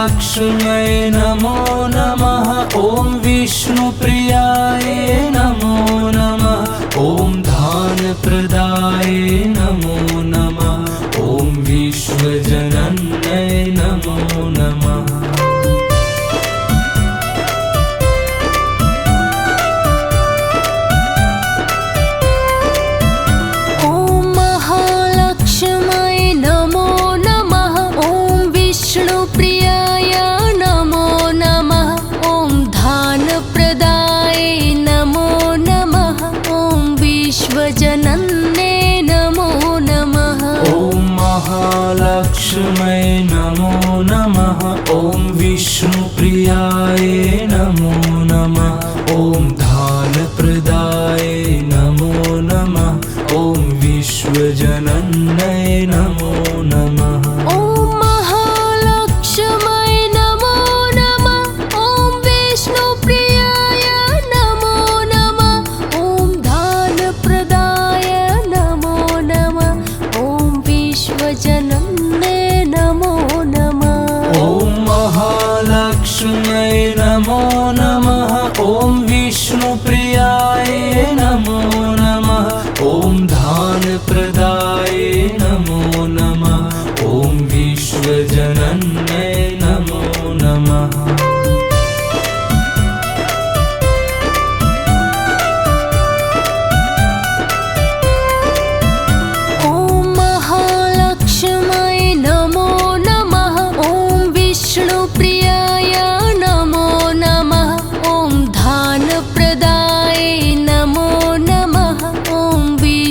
महालक्ष्म्यै नमो नमः। ॐ विष्णुप्रियाय नमो नमः। ॐ धानप्रदाय नमो नमः। ॐ विश्वजनन्यै नमो नमः। विश्वजनन्यै नमो नमः। ॐ महालक्ष्म्यै नमो नमः। ॐ विष्णुप्रियाय नमो नमः। ॐ धानप्रदाय नमो नमः। ॐ विश्वजनन्यै नमो नमः। विश्वजनन्यै नमो नमः। ॐ महालक्ष्म्यै नमो नमः। ॐ विष्णुप्रियाय नमो नमः। ॐ धानप्रदाय नमो नमः। ॐ विश्वजनन्यै नमो नमः।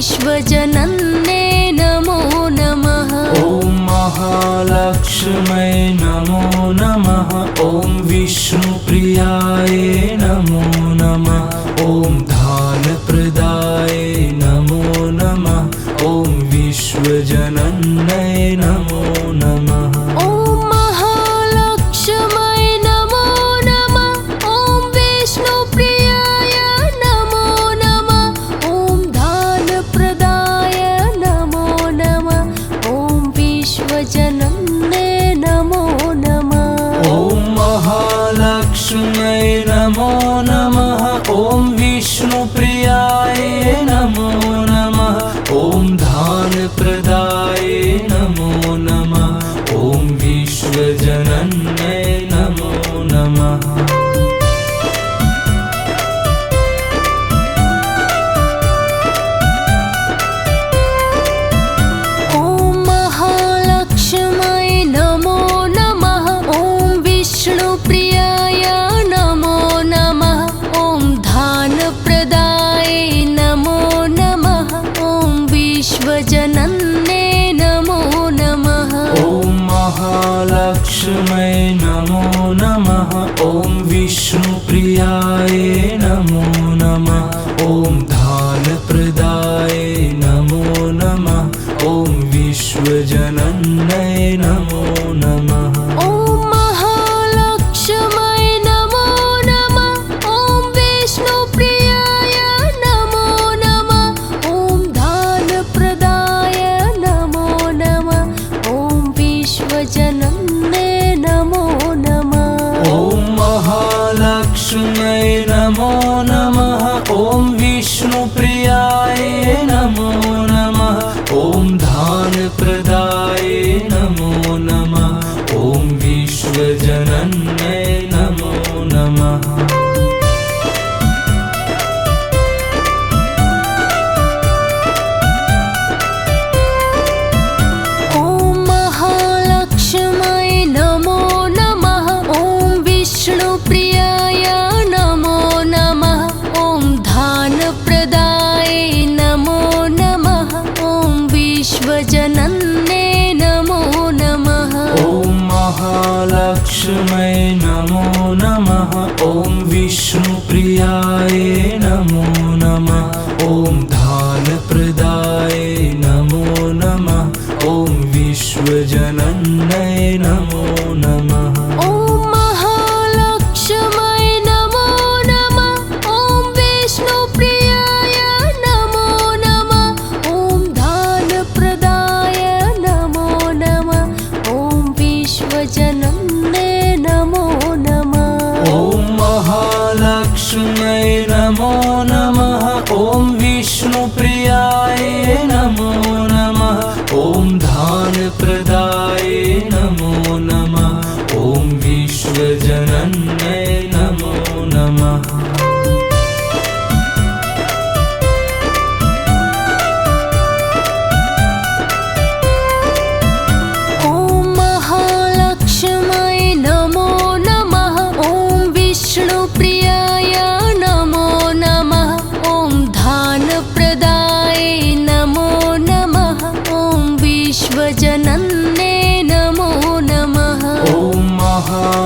विश्वजनन्यै नमो नमः। ॐ महालक्ष्म्यै नमो नमः। ॐ विष्णुप्रियाय नमो नमः। ॐ धानप्रदाय नमो नमः। ॐ विश्वजनन्यै नमो नमः। विश्वजनन्यै नमो नमः। ॐ महालक्ष्म्यै नमो नमः। ॐ विष्णुप्रियाय नमो नमः। ॐ धानप्रदाय नमो नमः। ॐ विश्वजनन्यै नमो नमः। विश्वजनन्यै नमो नमः। ॐ महालक्ष्म्यै नमो नमः। ॐ विष्णुप्रियाय नमो नमः। ॐ धानप्रदाय नमो नमः। ॐ विश्वजनन्यै नमो नमः। विश्वजनन्यै नमो नमः। ॐ महालक्ष्म्यै नमो नमः। ॐ विष्णुप्रियाय नमो नमः। ॐ धानप्रदाय नमो नमः। ॐ विश्वजनन्यै नमो नमः। विश्वजनन्यै नमो नमः। ॐ महालक्ष्म्यै नमो नमः। ॐ विष्णुप्रियाय नमो नमः। ॐ धानप्रदाय नमो नमः। ॐ विश्वजनन्यै नमो नमः। विश्वजनन्यै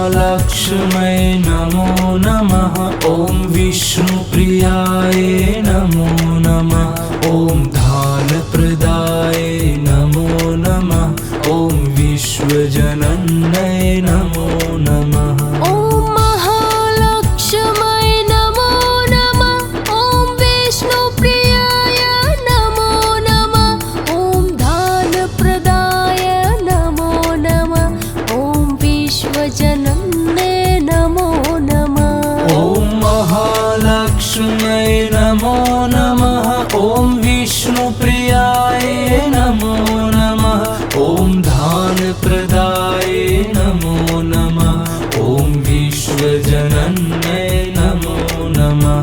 महालक्ष्मै नमो नमः। ॐ विष्णुप्रियाय नमो नमः। ॐ धानप्रदाय नमो नमः। ॐ विश्वजनन्यै नमो नमः। ॐ महालक्ष्मै नमो नमः। ॐ विष्णुप्रियाय नमो नमः। ॐ दानप्रदाय नमो नमः। ॐ विश्वजनन्यै नमो नमः। ॐ महालक्ष्मै नमो नमः। ॐ विष्णुप्रियाय नमो नमः। ॐ धानप्रदाय नमो नमः। ॐ विश्वजनन्यै नमो नमः।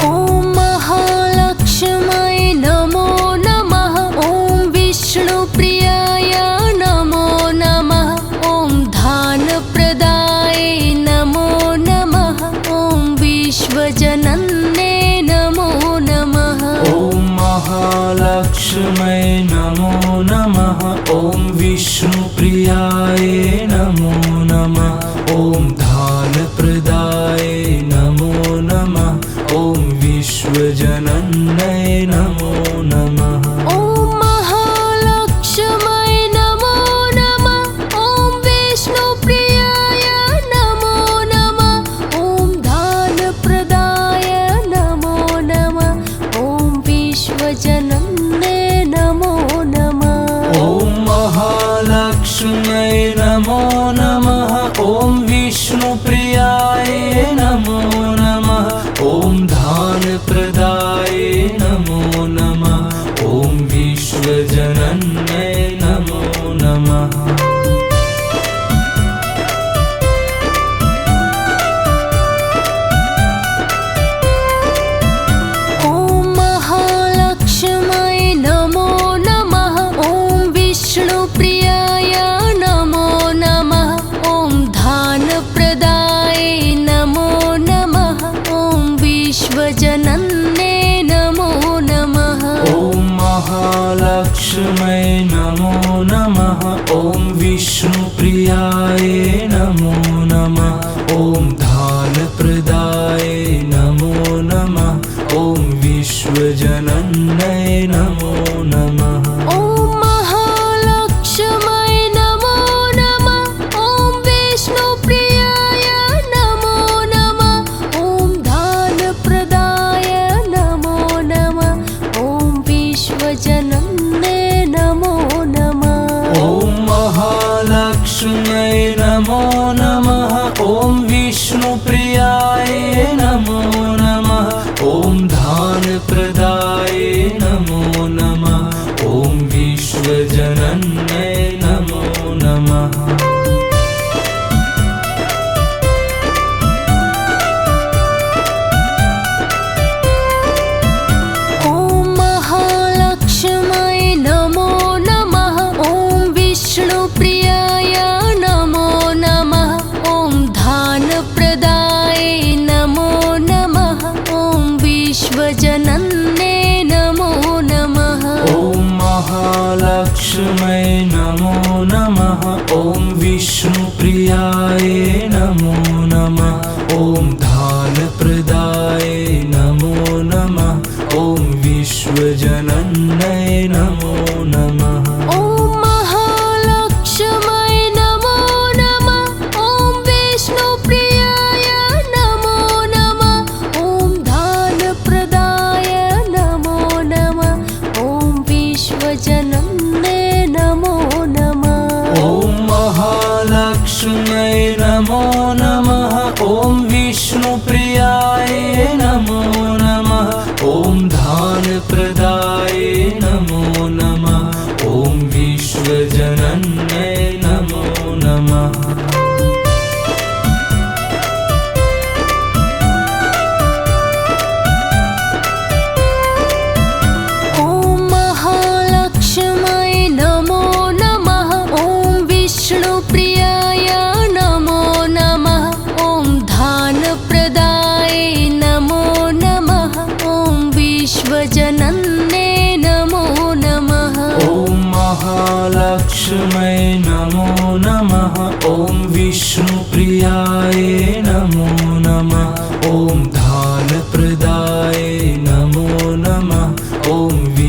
ॐ महालक्ष्मै नमो नमः। ॐ विष्णुप्रियाय नमो नमः। ॐ धानप्रदाय नमो नमः। ॐ विश्वजनन्यै नमो नमः। ॐ महालक्ष्मै नमो नमः। ॐ विष्णुप्रियाय नमो नमः। ॐ धानप्रदाय नमो नमः। ॐ विश्वजनन्यै नमो नमः। ॐ महालक्ष्मै नमो नमः। ॐ विष्णुप्रियाय नमो नमः। ॐ दानप्रदाय नमो नमः। ॐ विश्वजनन्यै नमो नमः। ॐ महालक्ष्मै नमो नमः। ॐ विष्णुप्रियाय नमो नमः। ॐ धानप्रदाय नमो नमः। ॐ विश्वजनन्यै नमो नमः। ॐ महालक्ष्मै नमो नमः। ॐ विष्णुप्रियाय नमो नमः। ॐ धानप्रदाय नमो नमः। ॐ विश्वजनन्यै नमो नमः। ॐ महालक्ष्मै नमो नमः। ॐ विष्णुप्रियाय नमो नमः। ॐ धानप्रदाय नमो नमः। ॐ विश्वजनन्यै नमो नमः। ॐ महालक्ष्मै नमो नमः। ॐ विष्णुप्रियाय नमो नमः। ॐ दानप्रदाय नमो नमः। ॐ विश्वजनन्यै नमो नमः। ॐ महालक्ष्मै नमो नमः। ॐ विष्णुप्रियाय नमो नमः। ॐ धानप्रदाय नमो नमः। ॐ विश्वजनन्यै नमो नमः। ॐ महालक्ष्मै नमो नमः। ॐ विष्णुप्रियाय नमो नमः। ॐ धानप्रदाय नमो नमः। ॐ विश्वजनन्यै नमो नमः। ॐ महालक्ष्मै नमो नमः। ॐ विष्णुप्रियाय नमो नमः। ॐ धानप्रदाय नमो नमः। ॐ विश्वजनन्यै नमो नमः। ॐ महालक्ष्मै नमो नमः। ॐ विष्णुप्रियाय नमो नमः। ॐ दानप्रदाय नमो नमः। ॐ विश्वजनन्यै नमो नमः। ॐ महालक्ष्मै नमो नमः। ॐ विष्णुप्रियाय नमो नमः। ॐ धानप्रदाय नमो नमः। ॐ विश्वजनन्यै नमो नमः। ॐ महालक्ष्मै नमो नमः। ॐ विष्णुप्रियाय नमो नमः। ॐ धानप्रदाय नमो नमः। ॐ विश्वजनन्यै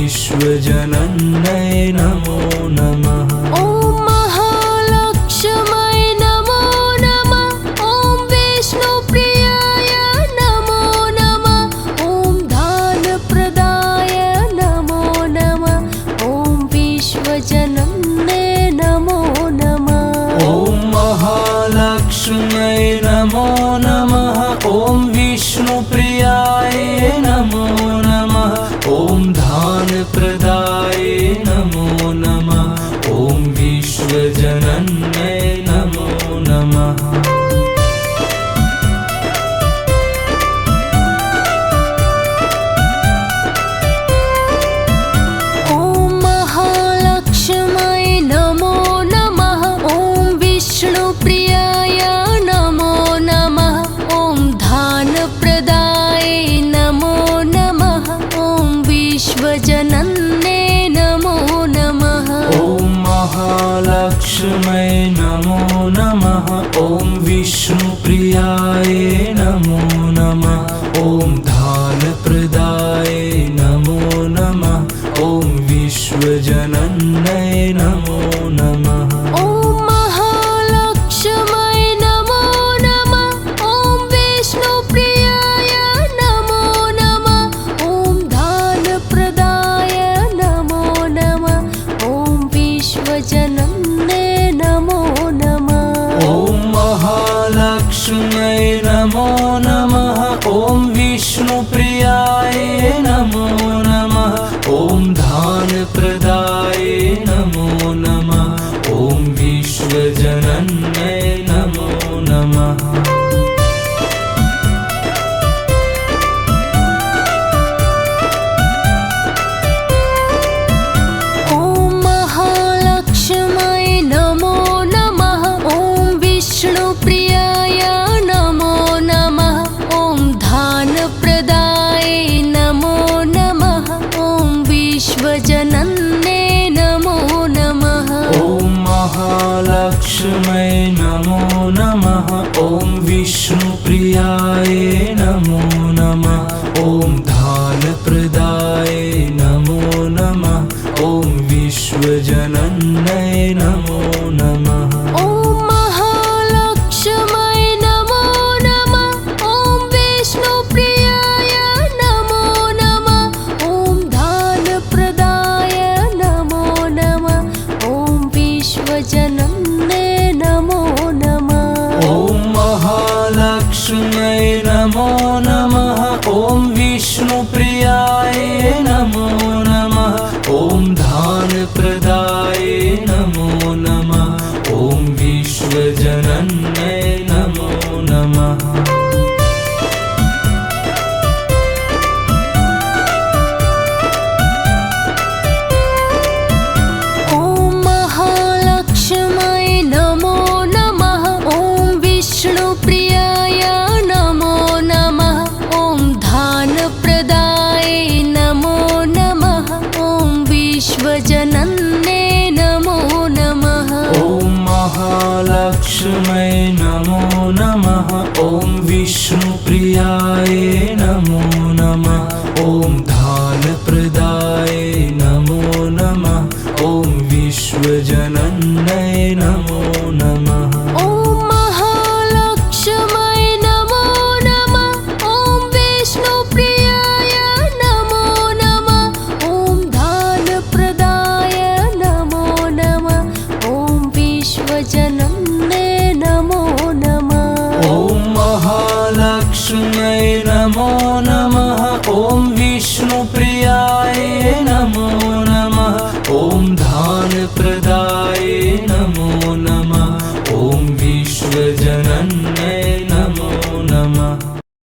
विश्वजनन्यै नमो नमः। ॐ महालक्ष्म्यै नमो नमः। ॐ विष्णुप्रियाय नमो नमः। ॐ दानप्रदाय नमो नमः। ॐ विश्वजनन्यै नमो नमः। ॐ महालक्ष्म्यै नमो नमः। ॐ विष्णुप्रियाय नमो नमः। ॐ दानप्रदाय नमो नमः। ॐ विश्वजनन्यै नमो नमः। ॐ महालक्ष्म्यै नमो नमः। ॐ विष्णुप्रियाय नमो नमः। ॐ दानप्रदाय नमो नमः। ॐ विश्वजनन्यै नमो नमः। ॐ महालक्ष्म्यै नमो नमः। ॐ विष्णुप्रियाय नमो नमः। ॐ दानप्रदाय नमो नमः। ॐ विश्वजनन्यै नमो नमः। ॐ महालक्ष्म्यै नमो नमः। ॐ विष्णुप्रियाय नमो नमः। ॐ दानप्रदाय नमो नमः। ॐ विश्वजनन्यै नमो नमः। ॐ महालक्ष्म्यै नमो नमः। ॐ विष्णुप्रियाय नमो नमः। ॐ दानप्रदाय नमो नमः। ॐ विश्वजनन्यै नमो नमः। ॐ महालक्ष्म्यै नमो नमः। ॐ विष्णुप्रियाय नमो नमः। ॐ दानप्रदाय नमो नमः। ॐ विश्वजनन्यै नमो नमः। ॐ महालक्ष्म्यै नमो नमः। ॐ विष्णुप्रियाय नमो नमः। ॐ दानप्रदाय नमो नमः। ॐ विश्वजनन्यै नमो नमः। ॐ महालक्ष्म्यै नमो नमः। ॐ विष्णुप्रियाय नमो नमः। ॐ दानप्रदाय नमो नमः। ॐ विश्वजनन्यै नमो नमः। ॐ महालक्ष्म्यै नमो नमः। ॐ विष्णुप्रियाय नमो नमः। ॐ दानप्रदाय नमो नमः। ॐ विश्वजनन्यै नमो नमः। ॐ महालक्ष्म्यै नमो नमः। ॐ विष्णुप्रियाय नमो नमः। ॐ दानप्रदाय नमो नमः। ॐ विश्वजनन्यै नमो नमः। ॐ महालक्ष्म्यै नमो नमः। ॐ विष्णुप्रियाय नमो नमः। ॐ दानप्रदाय नमो नमः। ॐ विश्वजनन्यै नमो नमः। ॐ महालक्ष्म्यै नमो नमः। ॐ विष्णुप्रियाय नमो नमः। ॐ दानप्रदाय नमो नमः। ॐ विश्वजनन्यै नमो नमः। ॐ महालक्ष्म्यै नमो नमः। ॐ विष्णुप्रियाय नमो नमः। ॐ दानप्रदाय नमो नमः।